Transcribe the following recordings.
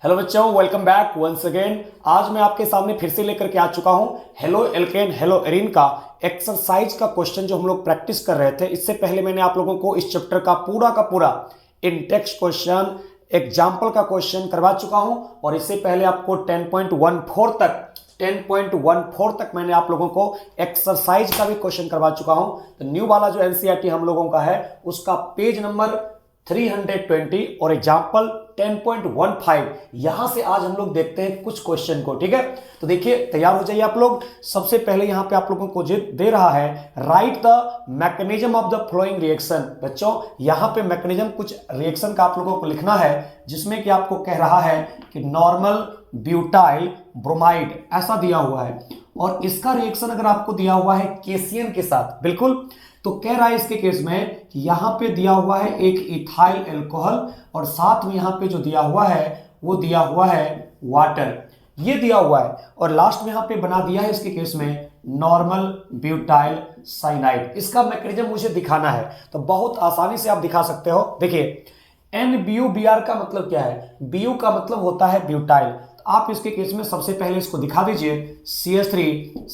Hello बच्चों, welcome back once again. आज मैं आपके सामने फिर से लेकर के आ चुका हूं हेलो एल्केन हेलो एरीन का एक्सरसाइज का क्वेश्चन जो हम लोग प्रैक्टिस कर रहे थे। इससे पहले मैंने आप लोगों को इस चैप्टर का पूरा इन टेक्स्ट क्वेश्चन एग्जाम्पल का क्वेश्चन करवा चुका हूं और इससे पहले आपको 10.14 तक मैंने आप लोगों को एक्सरसाइज का भी क्वेश्चन करवा चुका हूं। तो न्यू वाला जो एनसीईआरटी हम लोगों का है उसका पेज नंबर 320 और एग्जाम्पल 10.15 यहां से आज हम लोग देखते हैं कुछ क्वेश्चन को। ठीक है, तो देखिए तैयार हो जाइए आप लोग। सबसे पहले यहां पे आप लोगों को दे रहा है right the mechanism of the flowing reaction. बच्चों यहां पे मैकेनिज्म कुछ रिएक्शन का आप लोगों को लिखना है जिसमें कि आपको कह रहा है कि नॉर्मल ब्यूटाइल ब्रोमाइड ऐसा दिया हुआ है और इसका रिएक्शन अगर आपको दिया हुआ है केसीएन के साथ, बिल्कुल, तो कह रहा है इसके केस में कि यहां पे दिया हुआ है एक इथाइल अल्कोहल और साथ में यहां पे जो दिया हुआ है वो दिया हुआ है वाटर, ये दिया हुआ है और लास्ट में यहां पे बना दिया है इसके केस में नॉर्मल ब्यूटाइल साइनाइड। इसका मैकेनिज्म मुझे दिखाना है तो बहुत आसानी से आप दिखा सकते हो। देखिए NBuBr का मतलब क्या है? Bu का मतलब होता है ब्यूटाइल। आप इसके केस में सबसे पहले इसको दिखा दीजिए CH3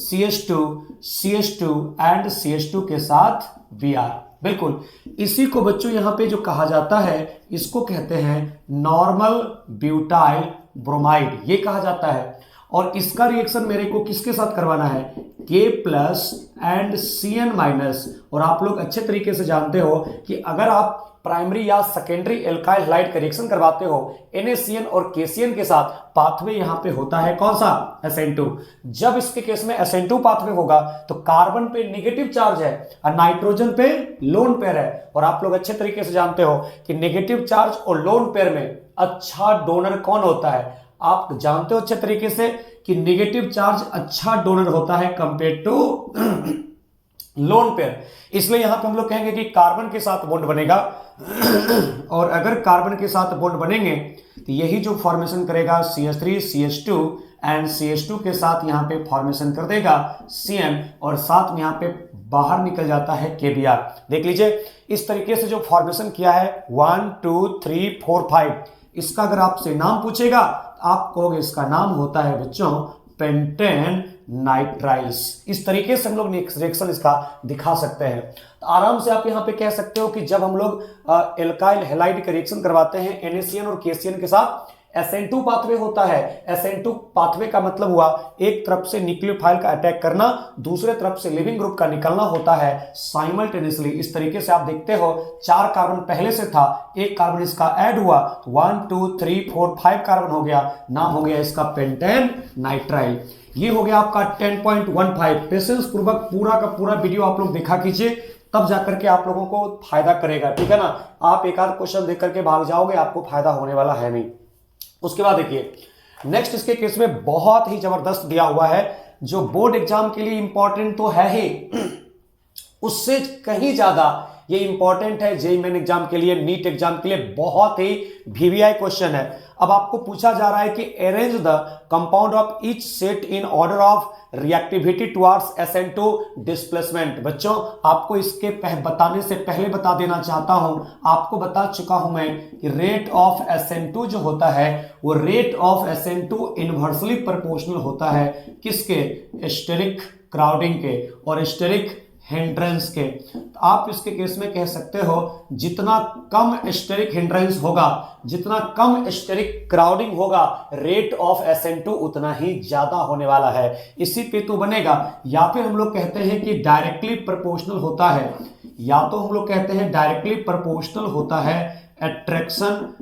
CH2 CH2 and CH2 के साथ Br, बिल्कुल इसी को बच्चों यहां पे जो कहा जाता है इसको कहते हैं नॉर्मल ब्यूटाइल ब्रोमाइड, ये कहा जाता है। और इसका रिएक्शन मेरे को किसके साथ करवाना है? K plus and Cn minus. और आप लोग अच्छे तरीके से जानते हो कि अगर आप प्राइमरी या सेकेंडरी एल्काइल हैलाइड का रिएक्शन करवाते हो NaCN और KCN के साथ, पाथवे यहां पे होता है कौन सा? SN2। जब इसके केस में SN2 पाथवे होगा तो कार्बन पे नेगेटिव चार्ज है और नाइट्रोजन पे लोन पेयर है। और आप लोग अच्छे तरीके से जानते हो कि नेगेटिव चार्ज और लोन पेयर में अच्छा डोनर कौन होता है? आप जानते हो अच्छे तरीके से कि नेगेटिव चार्ज अच्छा डोनर होता है कंपेयर टू लोन पेयर। इसलिए यहां पे हम लोग कहेंगे कि कार्बन के साथ बॉन्ड बनेगा और अगर कार्बन के साथ बॉन्ड बनेंगे तो यही जो फॉर्मेशन करेगा CH3 CH2 एंड CH2 के साथ यहां पे फॉर्मेशन कर देगा Cn और साथ में यहां पे बाहर निकल जाता है KBr। देख लीजिए इस तरीके से जो फॉर्मेशन किया है 1 2 3 4 5, इसका अगर आपसे नाम पूछेगा आप कहोगे इसका नाम होता है बच्चों पेंटेन नाइट्राइल्स। इस तरीके से हम लोग रिएक्शन इसका दिखा सकते हैं। तो आराम से आप यहां पे कह सकते हो कि जब हम लोग एल्काइल हैलाइड का रिएक्शन करवाते हैं NaCN और KCN के साथ, SN2 पाथवे होता है। SN2 पाथवे का मतलब हुआ एक तरफ से न्यूक्लियोफाइल का अटैक करना, दूसरे तरफ से लिविंग ग्रुप का निकलना होता है साइमल्टेनियसली। इस तरीके से आप देखते हो 4 कार्बन पहले से था, एक कार्बन इसका ऐड हुआ, 1 2 3 4 5 कार्बन हो गया, नाम हो गया इसका पेंटेन नाइट्राइल। ये हो गया आपका 10.15। पेशेंस पूर्वक पूरा का पूरा वीडियो आप लोग देखा कीजिए, तब जाकर के आप लोगों को फायदा करेगा, ठीक है ना। आप एक आध क्वेश्चन देख करके भाग जाओगे, आपको फायदा होने वाला है नहीं। उसके बाद देखिए नेक्स्ट इसके केस में बहुत ही जबरदस्त दिया हुआ है जो बोर्ड एग्जाम के लिए इंपॉर्टेंट तो है ही, उससे कहीं ज्यादा ये इंपॉर्टेंट है जेईई मेन एग्जाम के लिए, नीट एग्जाम के लिए बहुत ही VVI क्वेश्चन है। अब आपको पूछा जा रहा है कि arrange the compound of each set in order of reactivity towards SN2 displacement. बच्चों आपको इसके बताने से पहले बता देना चाहता हूं, आपको बता चुका हूं मैं कि रेट ऑफ SN2 जो होता है वो rate of SN2 inversely proportional होता है किसके? स्टेरिक क्राउडिंग के और स्टेरिक हिंड्रेंस के। तो आप इसके केस में कह सकते हो जितना कम स्टेरिक हिंड्रेंस होगा, जितना कम स्टेरिक क्राउडिंग होगा, रेट ऑफ SN2 उतना ही ज्यादा होने वाला है। इसी पे तो बनेगा। या फिर हम लोग कहते हैं कि डायरेक्टली प्रोपोर्शनल होता है, या तो हम लोग कहते हैं डायरेक्टली प्रोपोर्शनल होता है attraction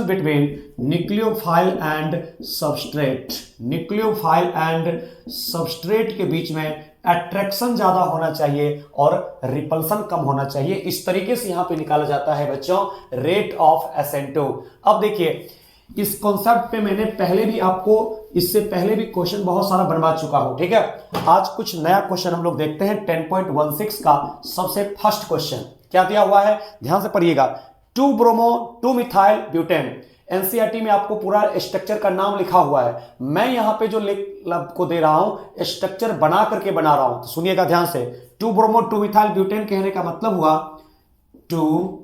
between nucleophile and substrate. Nucleophile and substrate के बीच में अट्रैक्शन ज्यादा होना चाहिए और रिपल्सन कम होना चाहिए। इस तरीके से यहां पे निकाला जाता है बच्चों रेट ऑफ SN2। अब देखिए इस कॉन्सेप्ट पे मैंने पहले भी आपको इससे पहले भी क्वेश्चन बहुत सारा बनवा चुका हूं, ठीक है। आज कुछ नया क्वेश्चन हम लोग देखते हैं। 10.16 का सबसे फर्स्ट क्वेश्चन क्या दिया हुआ है, ध्यान से पढ़िएगा। 2 ब्रोमो 2 मिथाइल ब्यूटेन। एनसीईआरटी में आपको पूरा स्ट्रक्चर का नाम लिखा हुआ है, मैं यहां पे जो आपको दे रहा हूं स्ट्रक्चर बना करके बना रहा हूं, तो सुनिएगा ध्यान से। 2 ब्रोमो 2 मिथाइल ब्यूटेन कहने का मतलब हुआ 2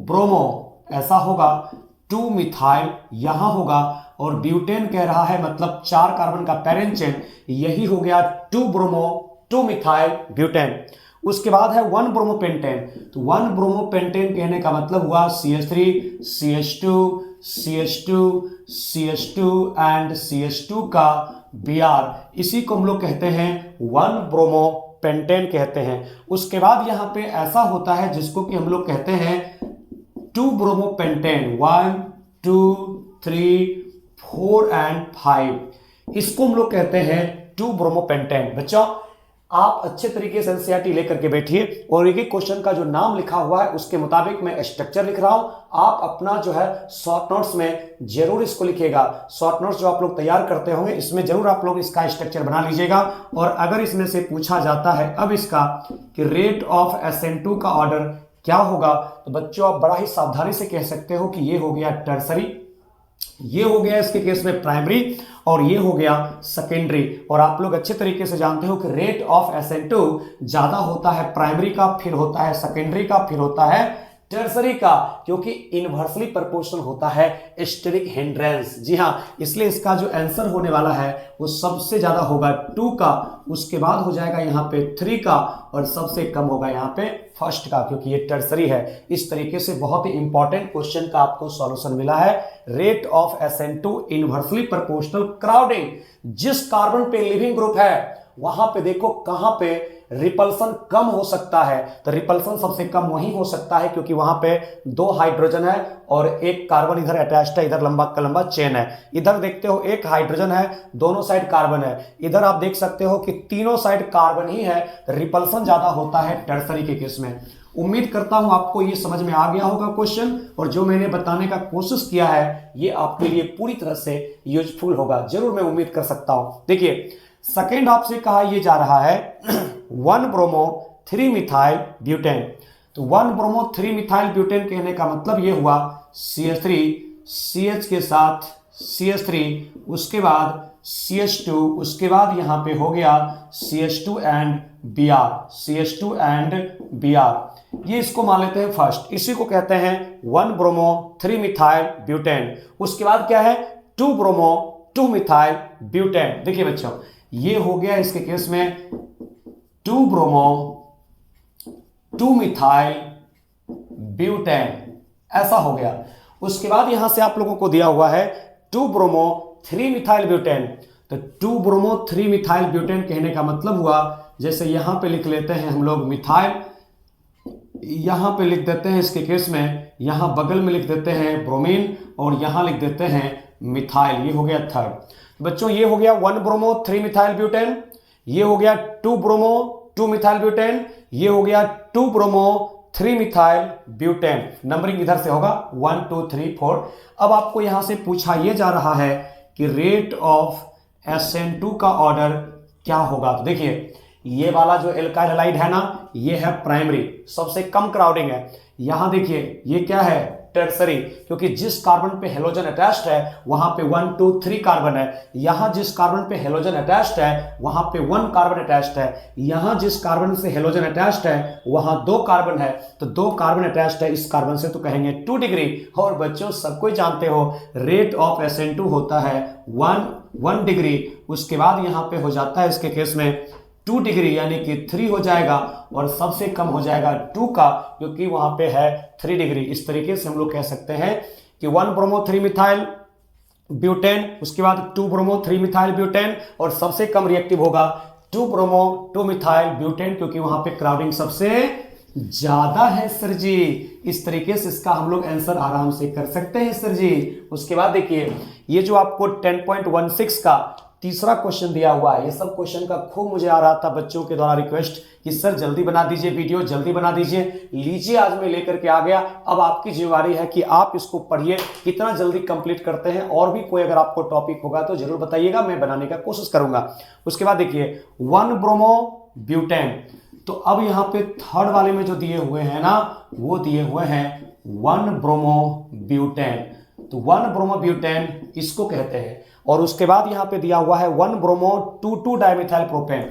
ब्रोमो ऐसा होगा 2 मिथाइल यहां होगा, और ब्यूटेन कह रहा है मतलब 4 कार्बन का पैरेंट चेन, यही हो गया 2 ब्रोमो 2 मिथाइल ब्यूटेन। उसके बाद है 1 ब्रोमोपेंटेन। तो 1 ब्रोमोपेंटेन कहने का मतलब हुआ CH3 CH2 CH2 CH2 and CH2 का Br, इसी को हम लोग कहते हैं 1 ब्रोमोपेंटेन कहते हैं। उसके बाद यहां पे ऐसा होता है जिसको कि हम लोग कहते हैं 2 ब्रोमोपेंटेन, 1 2 3 4 एंड 5, इसको हम लोग कहते हैं 2 ब्रोमोपेंटेन। बच्चों आप अच्छे तरीके से एनसीईआरटी लेकर के बैठिए, और एक एक क्वेश्चन का जो नाम लिखा हुआ है उसके मुताबिक मैं स्ट्रक्चर लिख रहा हूं। आप अपना जो है शॉर्ट नोट्स में जरूर इसको लिखिएगा। शॉर्ट नोट्स जो आप लोग तैयार करते होंगे इसमें जरूर आप लोग इसका स्ट्रक्चर बना लीजिएगा। और अगर इसमें से पूछा जाता है अब इसका कि रेट ऑफ SN2 का ऑर्डर क्या होगा, तो बच्चों आप बड़ा ही सावधानी से कह सकते हो कि ये हो गया टर्सरी, ये हो गया इसके केस में प्राइमरी, और ये हो गया सेकेंडरी। और आप लोग अच्छे तरीके से जानते हो कि रेट ऑफ SN2 ज्यादा होता है प्राइमरी का, फिर होता है सेकेंडरी का, फिर होता है टर्सरी का, क्योंकि इनवर्सली प्रोपोर्शनल होता है स्टेरिक हिंड्रेंस। जी हां, इसलिए इसका जो आंसर होने वाला है वो सबसे ज्यादा होगा 2 का, उसके बाद हो जाएगा यहां पे 3 का, और सबसे कम होगा यहां पे फर्स्ट का, क्योंकि ये टर्सरी है। इस तरीके से बहुत ही इंपॉर्टेंट क्वेश्चन का आपको सॉल्यूशन मिला है। Rate of SN2 inversely proportional crowding, जिस कार्बन पे लिविंग ग्रुप है वहां पे देखो कहां पे रिपल्सन कम हो सकता है, तो रिपल्सन सबसे कम वहीं हो सकता है क्योंकि वहां पे 2 हाइड्रोजन है और एक कार्बन इधर अटैच्ड है, इधर लंबा का लंबा चेन है। इधर देखते हो एक हाइड्रोजन है, दोनों साइड कार्बन है। इधर आप देख सकते हो कि तीनों साइड कार्बन ही है, रिपल्सन ज्यादा होता है टर्सरी के केस में। उम्मीद करता हूं आपको ये समझ में आ गया होगा क्वेश्चन, और जो मैंने बताने का कोशिश किया है ये आपके लिए पूरी तरह से यूजफुल होगा, जरूर मैं उम्मीद कर सकता हूं। देखिए सेकेंड आपसे कहा यह जा रहा है 1 ब्रोमो 3 मिथाइल ब्यूटेन। तो 1 ब्रोमो 3 मिथाइल ब्यूटेन कहने का मतलब यह हुआ CH3 CH के साथ CH3, उसके बाद CH2, उसके बाद यहां पे हो गया CH2 and Br, CH2 and Br, ये इसको मान लेते हैं फर्स्ट, इसी को कहते हैं 1 ब्रोमो 3 मिथाइल ब्यूटेन। उसके बाद क्या है 2 ब्रोमो 2 मिथाइल ब्यूटेन। देखिए बच्चों ये हो गया इसके केस में 2 ब्रोमो 2 मिथाइल ब्यूटेन, ऐसा हो गया। उसके बाद यहां से आप लोगों को दिया हुआ है 2 ब्रोमो 3 मिथाइल ब्यूटेन। तो 2 ब्रोमो 3 मिथाइल ब्यूटेन कहने का मतलब हुआ, जैसे यहां पे लिख लेते हैं हम लोग मिथाइल, यहां पे लिख देते हैं इसके केस में, यहां बगल में लिख देते हैं ब्रोमीन, और यहां लिख देते हैं मिथाइल, ये हो गया थर्ड। बच्चों ये हो गया 1 ब्रोमो 3 मिथाइल ब्यूटेन, ये हो गया 2 ब्रोमो 2 मिथाइल ब्यूटेन, ये हो गया 2 ब्रोमो 3 मिथाइल ब्यूटेन। नंबरिंग इधर से होगा 1 2 3 4। अब आपको यहां से पूछा यह जा रहा है कि रेट ऑफ SN2 का ऑर्डर क्या होगा। तो देखिए ये वाला जो एल्काइल हैलाइड है ना, ये है प्राइमरी, सबसे कम क्राउडिंग है। यहां देखिए ये क्या है टर्सरी, क्योंकि जिस कार्बन पे हेलोजन अटैच्ड है वहां पे 1 2 3 कार्बन है। यहां जिस कार्बन पे हेलोजन अटैच्ड है वहां पे 1 कार्बन अटैच्ड है। यहां जिस कार्बन से हेलोजन अटैच्ड है वहां 2 कार्बन है, तो 2 कार्बन अटैच्ड है इस कार्बन से, तो कहेंगे 2 डिग्री। और बच्चों सबको जानते हो रेट ऑफ SN2 होता है 1 डिग्री। उसके बाद यहां पे हो जाता है इसके केस में 2 डिग्री, यानी कि 3 हो जाएगा, और सबसे कम हो जाएगा 2 का, क्योंकि वहां पे है 3 डिग्री। इस तरीके से हम लोग कह सकते हैं कि 1 ब्रोमो 3 मिथाइल ब्यूटेन, उसके बाद 2 ब्रोमो 3 मिथाइल ब्यूटेन, और सबसे कम रिएक्टिव होगा 2 ब्रोमो 2 मिथाइल ब्यूटेन, क्योंकि वहां पे क्राउडिंग सबसे ज्यादा है सर जी। इस तरीके से इसका हम लोग आंसर आराम से कर सकते हैं सर जी। उसके बाद देखिए ये जो आपको 10.16 का तीसरा क्वेश्चन दिया हुआ है, ये सब क्वेश्चन का खूब मुझे आ रहा था बच्चों के द्वारा रिक्वेस्ट कि सर जल्दी बना दीजिए वीडियो, जल्दी बना दीजिए। लीजिए आज मैं लेकर के आ गया। अब आपकी जिम्मेवारी है कि आप इसको पढ़िए, कितना जल्दी कंप्लीट करते हैं। और भी कोई अगर आपको टॉपिक होगा तो जरूर बताइएगा, मैं बनाने का कोशिश करूंगा। उसके बाद देखिए 1 ब्रोमो ब्यूटेन, तो अब यहाँ पे थर्ड वाले में जो दिए हुए हैं ना, वो दिए हुए हैं 1 ब्रोमो ब्यूटेन। तो 1 ब्रोमो ब्यूटेन इसको कहते हैं। और उसके बाद यहां पे दिया हुआ है 1 ब्रोमो 2,2 डाइमिथाइल प्रोपेन।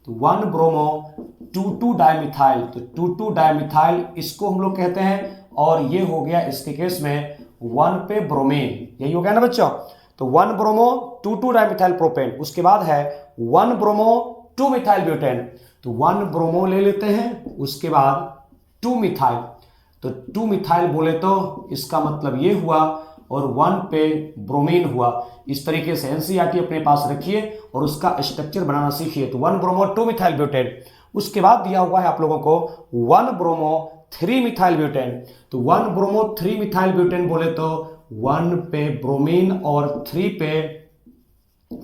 तो 1 ब्रोमो 2,2 डाइमिथाइल, तो 2,2 डाइमिथाइल इसको हम लोग कहते हैं। और ये हो गया इसके केस में 1 पे ब्रोमीन, यही हो गया ना बच्चों। तो 1 ब्रोमो 2 डाइमिथाइल प्रोपेन, उसके बाद है 1 ब्रोमो 2 मिथाइल ब्यूटेन। तो 1 ब्रोमो ले लेते हैं, उसके बाद 2 मिथाइल, तो 2 मिथाइल बोले तो इसका मतलब ये हुआ, और 1 पे ब्रोमीन हुआ। इस तरीके से एनसीईआरटी अपने पास रखिए और उसका स्ट्रक्चर बनाना सीखिए। तो 1 ब्रोमो 2 मिथाइल ब्यूटेन, उसके बाद दिया हुआ है आप लोगों को 1 ब्रोमो 3 मिथाइल ब्यूटेन। तो 1 ब्रोमो 3 मिथाइल ब्यूटेन बोले तो 1 पे ब्रोमीन और 3 पे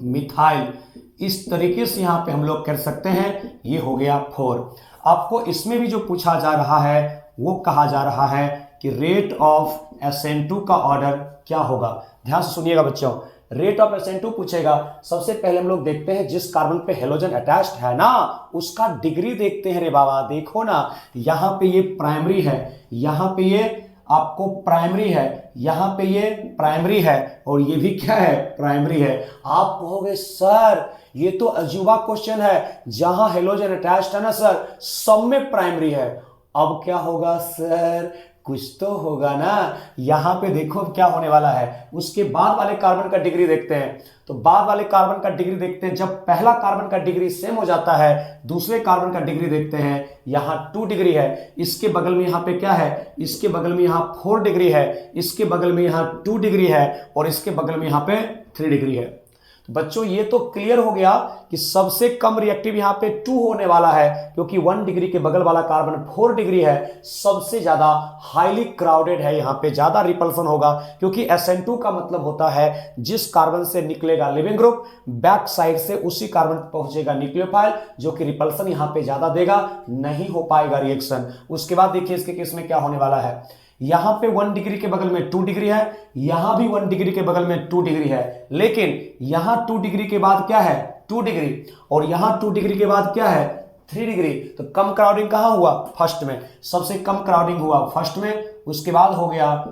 मिथाइल, इस तरीके से यहां पे हम लोग कर सकते हैं। ये हो गया 4। आपको इसमें भी जो पूछा जा रहा है वो कहा जा रहा है कि रेट ऑफ SN2 का ऑर्डर क्या होगा। ध्यान से सुनिएगा बच्चों, रेट ऑफ SN2 पूछेगा। सबसे पहले हम लोग देखते हैं जिस कार्बन पे हेलोजन अटैच्ड है ना, उसका डिग्री देखते हैं रे बाबा। देखो ना, यहां पे ये प्राइमरी है, यहां पे ये आपको प्राइमरी है, यहां पे ये प्राइमरी है, और ये भी क्या है, प्राइमरी है। आप कहोगे सर ये तो अजूबा क्वेश्चन है, जहां हेलोजन अटैच्ड है ना सर, सब में प्राइमरी है। अब क्या होगा सर, कुछ तो होगा ना। यहां पे देखो अब क्या होने वाला है। उसके बाद वाले कार्बन का डिग्री देखते हैं। तो बाद वाले कार्बन का डिग्री देखते हैं, जब पहला कार्बन का डिग्री सेम हो जाता है, दूसरे कार्बन का डिग्री देखते हैं। यहां 2 डिग्री है, इसके बगल में यहां पे क्या है, इसके बगल में यहां 4 डिग्री है, इसके बगल में यहां 2 डिग्री है, और इसके बगल में यहां पे 3 डिग्री है। तो बच्चों ये तो क्लियर हो गया कि सबसे कम रिएक्टिव यहां पे 2 होने वाला है, क्योंकि 1 डिग्री के बगल वाला कार्बन 4 डिग्री है। सबसे ज्यादा हाईली क्राउडेड है, यहां पे ज्यादा रिपल्सन होगा, क्योंकि SN2 का मतलब होता है जिस कार्बन से निकलेगा लिविंग ग्रुप, बैक साइड से उसी कार्बन पहुंचेगा न्यूक्लियोफाइल, जो कि रिपल्सन यहां पे ज्यादा देगा, नहीं हो पाएगा रिएक्शन। उसके बाद देखिए इसके केस में क्या होने वाला है। यहां पे 1 डिग्री के बगल में 2 डिग्री है, यहां भी 1 डिग्री के बगल में 2 डिग्री है, लेकिन यहां 2 डिग्री के बाद क्या है, 2 डिग्री, और यहां 2 डिग्री के बाद क्या है, 3 डिग्री। तो कम क्राउडिंग कहां हुआ, फर्स्ट में। सबसे कम क्राउडिंग हुआ फर्स्ट में, उसके बाद हो गया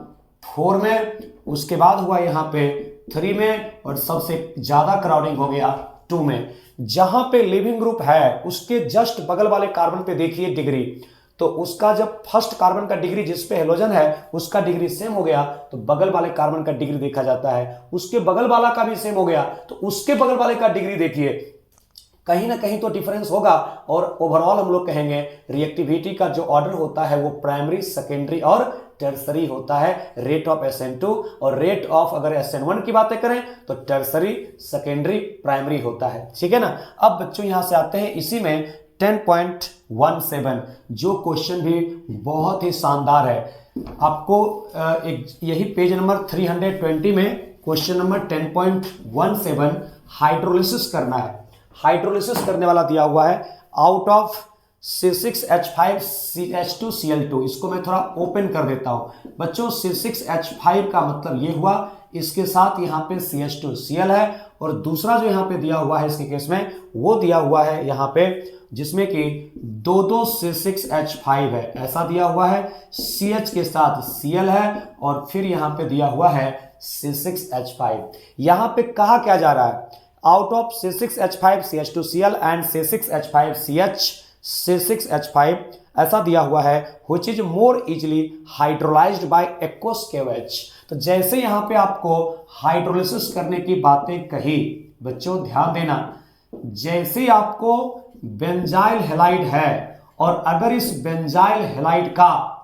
4 में, उसके बाद हुआ यहां पे 3 में, और सबसे ज्यादा क्राउडिंग हो गया 2 में। जहां पे लिविंग ग्रुप है उसके जस्ट बगल वाले कार्बन पे देखिए डिग्री, तो उसका जब फर्स्ट कार्बन का डिग्री जिस पे हेलोजन है उसका डिग्री सेम हो गया, तो बगल वाले कार्बन का डिग्री देखा जाता है। उसके बगल वाला का भी सेम हो गया, तो उसके बगल वाले का डिग्री देखिए, कहीं ना कहीं तो डिफरेंस होगा। और ओवरऑल हम लोग कहेंगे रिएक्टिविटी का जो ऑर्डर होता है वो प्राइमरी, सेकेंडरी और टर्सरी होता है, रेट ऑफ SN2। और रेट ऑफ अगर SN1 की बातें करें तो टर्सरी, सेकेंडरी, प्राइमरी होता है। ठीक है ना। अब बच्चों यहां से आते हैं इसी में 10.17, जो क्वेश्चन भी बहुत ही शानदार है। आपको एक यही पेज नंबर 320 में क्वेश्चन नंबर 10.17 हाइड्रोलिसिस करना है। हाइड्रोलिसिस करने वाला दिया हुआ है, आउट ऑफ C6H5CH2Cl2। इसको मैं थोड़ा ओपन कर देता हूं बच्चों। C6H5 का मतलब ये हुआ, इसके साथ यहां पे CH2Cl है, और दूसरा जो यहां पे दिया हुआ है इसके केस में वो दिया हुआ है यहां पे, जिसमें कि 2 C6H5 है, ऐसा दिया हुआ है। CH के साथ Cl है, और फिर यहां पे दिया हुआ है C6H5। यहां पे कहा क्या जा रहा है, out of C6H5CH2Cl and C6H5CH6H5 ऐसा दिया हुआ है, which is more easily hydrolyzed by aqueous KOH। तो जैसे यहां पे आपको हाइड्रोलिसिस करने की बातें कही बच्चों, ध्यान देना, जैसे आपको बेंजाइल हैलाइड है, और अगर इस बेंजाइल हैलाइड का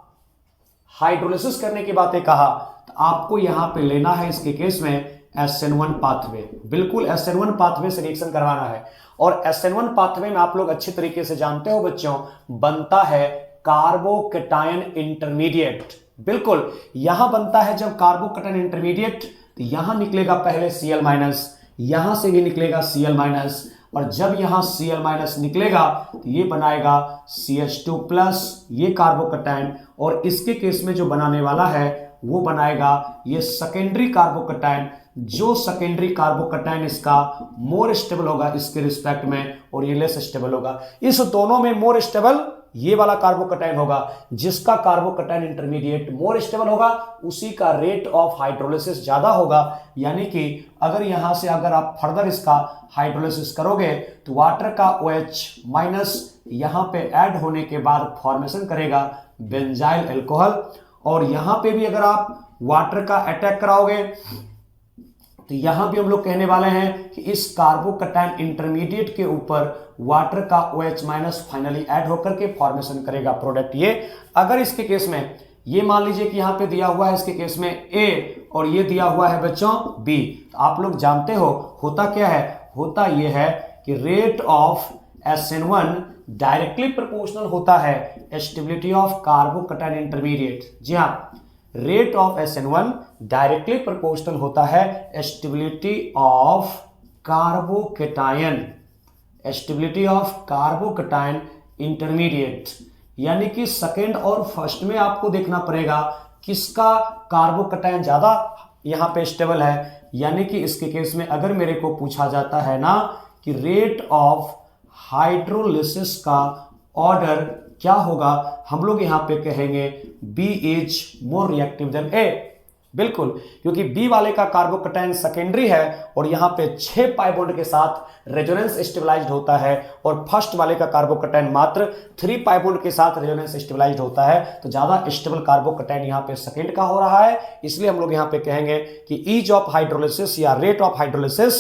हाइड्रोलिसिस करने की बातें कहा, तो आपको यहां पे लेना है इसके केस में SN1 पाथवे। बिल्कुल SN1 पाथवे से रिएक्शन करवाना है। और SN1 पाथवे में आप लोग अच्छे तरीके से जानते हो बच्चों, बनता है कार्बोकेटायन इंटरमीडिएट। बिल्कुल यहां बनता है जब कार्बोकेटायन इंटरमीडिएट, तो यहां निकलेगा पहले Cl-, यहां से भी निकलेगा Cl-, और जब यहां Cl- निकलेगा तो ये बनाएगा CH2+, ये कार्बोकेटायन, और इसके केस में जो बनाने वाला है वो बनाएगा ये सेकेंडरी कार्बोकेटायन। जो सेकेंडरी कार्बोकेटायन इसका मोर स्टेबल होगा इसके रिस्पेक्ट में, और ये लेस स्टेबल होगा। इस दोनों में मोर स्टेबल ये वाला कार्बोकेटायन होगा। जिसका कार्बोकेटायन इंटरमीडिएट मोर स्टेबल होगा उसी का रेट ऑफ हाइड्रोलिसिस ज्यादा होगा। यानी कि अगर यहां से अगर आप फर्दर इसका हाइड्रोलिसिस करोगे तो वाटर का OH- यहां पे ऐड होने के बाद फॉर्मेशन करेगा बेंजाइल अल्कोहल, और यहां पे भी अगर आप वाटर का अटैक कराओगे तो यहां भी हम लोग कहने वाले हैं कि इस कार्बोकैटायन इंटरमीडिएट के ऊपर वाटर का OH- फाइनली ऐड होकर के फॉर्मेशन करेगा प्रोडक्ट ये। अगर इसके केस में ये मान लीजिए कि यहां पे दिया हुआ है इसके केस में A और ये दिया हुआ है बच्चों B, तो आप लोग जानते हो होता क्या है, होता ये है कि rate of SN1 directly proportional होता है स्टेबिलिटी ऑफ कार्बोकैटायन इंटरमीडिएट। जी हाँ, rate of SN1 directly proportional होता है stability of carbocation, stability of carbocation intermediate. यानी कि सेकेंड और फर्स्ट में आपको देखना पड़ेगा किसका कार्बोकैटायन ज्यादा यहां पे स्टेबल है। यानी कि इसके केस में अगर मेरे को पूछा जाता है ना कि रेट ऑफ हाइड्रोलिसिस का ऑर्डर क्या होगा, हम लोग यहां पे कहेंगे B is more reactive than A। बिल्कुल, क्योंकि B वाले का कार्बोकैटायन सेकेंडरी है और यहां पे 6 पाई बॉन्ड के साथ रेजोनेंस स्टेबलाइज्ड होता है और फर्स्ट वाले का कार्बोकैटायन मात्र 3 पाई बॉन्ड के साथ रेजोनेंस स्टेबलाइज्ड होता है। तो ज्यादा स्टेबल कार्बोकैटायन यहां पे सेकेंड का हो रहा है, इसलिए हम लोग यहां पे कहेंगे कि ईज ऑफ हाइड्रोलिसिस या रेट ऑफ हाइड्रोलिसिस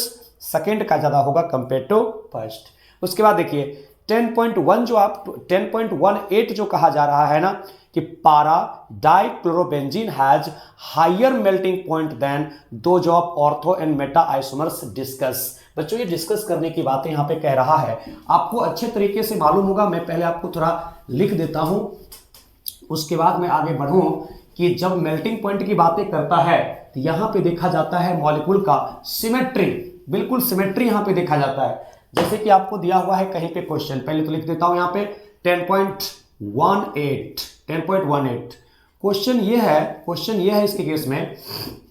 सेकेंड का ज्यादा होगा कंपेयर टू फर्स्ट। उसके बाद देखिए 10.1 जो आप 10.18 जो कहा जा रहा है ना कि para dichlorobenzene has higher melting point than those of ortho and meta isomers discuss. बच्चों ये डिस्कस करने की बातें यहां पे कह रहा है, आपको अच्छे तरीके से मालूम होगा। मैं पहले आपको थोड़ा लिख देता हूं, उसके बाद मैं आगे बढ़ूं कि जब मेल्टिंग पॉइंट की बातें करता है तो यहां पे देखा जाता है मॉलिक्यूल का सिमेट्री, बिल्कुल सिमेट्री यहां पे देखा जाता है। जैसे कि आपको दिया हुआ है कहीं पे क्वेश्चन, पहले तो लिख देता हूं यहां पे 10.18 क्वेश्चन ये है इसके केस में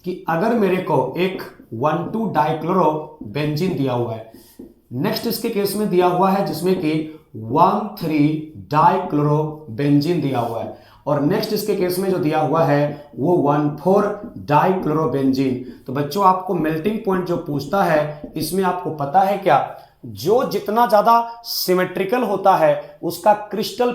कि अगर मेरे को एक 1,2 डाइक्लोरोबेंजीन दिया हुआ है, नेक्स्ट इसके केस में दिया हुआ है जिसमें कि 1,3 डाइक्लोरोबेंजीन दिया हुआ है और नेक्स्ट इसके केस में जो दिया हुआ है वो 1,4 डाइक्लोरोबेंजीन। तो बच्चों आपको मेल्टिंग पॉइंट जो पूछता है इसमें आपको पता है क्या, जो जितना ज्यादा सिमेट्रिकल होता है उसका क्रिस्टल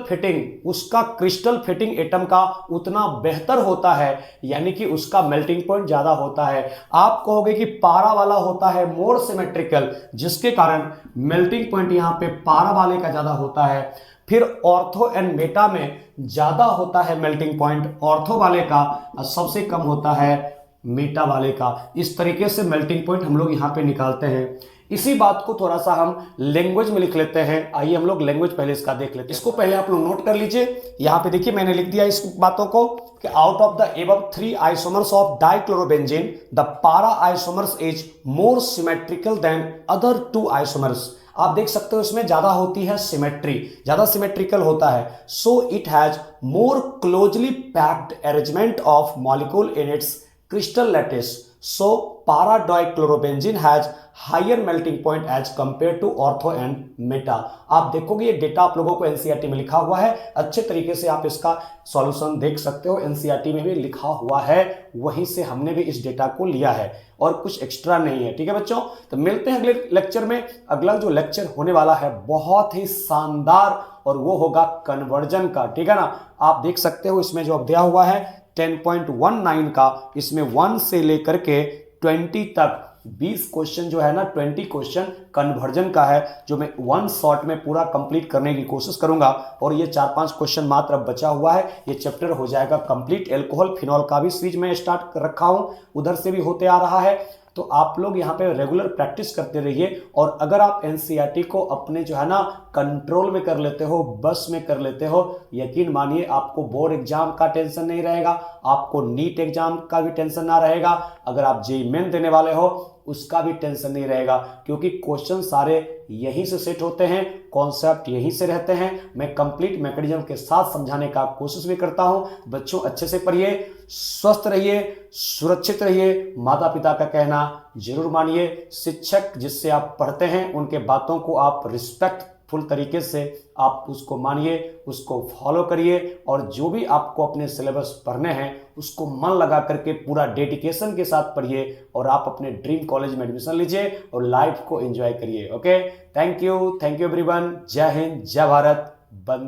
फिटिंग एटम का उतना बेहतर होता है, यानी कि उसका मेल्टिंग पॉइंट ज्यादा होता है। आप कहोगे कि पारा वाला होता है मोर सिमेट्रिकल, जिसके कारण मेल्टिंग पॉइंट यहां पे पारा वाले का ज्यादा होता है। फिर ऑर्थो एंड मेटा में ज्यादा होता है मेल्टिंग पॉइंट ऑर्थो वाले का, सबसे कम होता है मेटा वाले का। इस तरीके से मेल्टिंग पॉइंट हम लोग यहां पे निकालते हैं। इसी बात को थोड़ा सा हम लैंग्वेज में लिख लेते हैं। आइए हम लोग लैंग्वेज पहले इसका देख लेते हैं। इसको पहले आप लोग नोट कर लीजिए। यहां पे देखिए मैंने लिख दिया इस बातों को कि out of the above 3 isomers of dichlorobenzene the para isomers is more symmetrical than other 2 isomers. आप देख सकते हो इसमें ज्यादा होती है सिमेट्री, ज्यादा सिमेट्रिकल होता है। So it has more closely packed arrangement of molecule in its crystal lattice. So para-dichlorobenzene has higher melting point as compared to ortho and meta। आप देखोगे ये डेटा आप लोगों को एनसीईआरटी में लिखा हुआ है, अच्छे तरीके से आप इसका सॉल्यूशन देख सकते हो। एनसीईआरटी में भी लिखा हुआ है, वहीं से हमने भी इस डेटा को लिया है और कुछ एक्स्ट्रा नहीं है। ठीक है बच्चों, तो मिलते हैं अगले लेक्चर में। अगला जो लेक्चर होने वाला है बहुत ही शानदार और वो होगा कन्वर्जन का। ठीक है ना, आप देख सकते हो इसमें जो अब दिया हुआ है 10.19 का, इसमें 1 से लेकर के 20 तक 20 क्वेश्चन जो है ना, 20 क्वेश्चन कन्वर्जन का है, जो मैं 1 शॉट में पूरा कंप्लीट करने की कोशिश करूंगा। और ये 4-5 क्वेश्चन मात्र अब बचा हुआ है, ये चैप्टर हो जाएगा कंप्लीट। एल्कोहल फिनॉल का भी सीरीज में स्टार्ट रखा हूं, उधर से भी होते आ रहा है। तो आप लोग यहाँ पे रेगुलर प्रैक्टिस करते रहिए। और अगर आप एनसीईआरटी को अपने जो है ना कंट्रोल में कर लेते हो, बस में कर लेते हो, यकीन मानिए आपको बोर्ड एग्जाम का टेंशन नहीं रहेगा, आपको नीट एग्जाम का भी टेंशन ना रहेगा, अगर आप जेईई मेन देने वाले हो उसका भी टेंशन नहीं रहेगा, क्योंकि क्वेश्चन सारे यहीं से सेट होते हैं, कॉन्सेप्ट यहीं से रहते हैं। मैं कंप्लीट मैकेनिज्म के साथ समझाने का कोशिश भी करता हूं। बच्चों अच्छे से पढ़िए, स्वस्थ रहिए, सुरक्षित रहिए, माता पिता का कहना जरूर मानिए। शिक्षक जिससे आप पढ़ते हैं उनके बातों को आप रिस्पेक्टफुल तरीके से आप उसको मानिए, उसको फॉलो करिए, और जो भी आपको अपने सिलेबस पढ़ने हैं उसको मन लगा करके पूरा डेडिकेशन के साथ पढ़िए और आप अपने ड्रीम कॉलेज में एडमिशन लीजिए और लाइफ को एंजॉय करिए। Okay, thank you everyone. जय हिंद, जय भारत, बंद।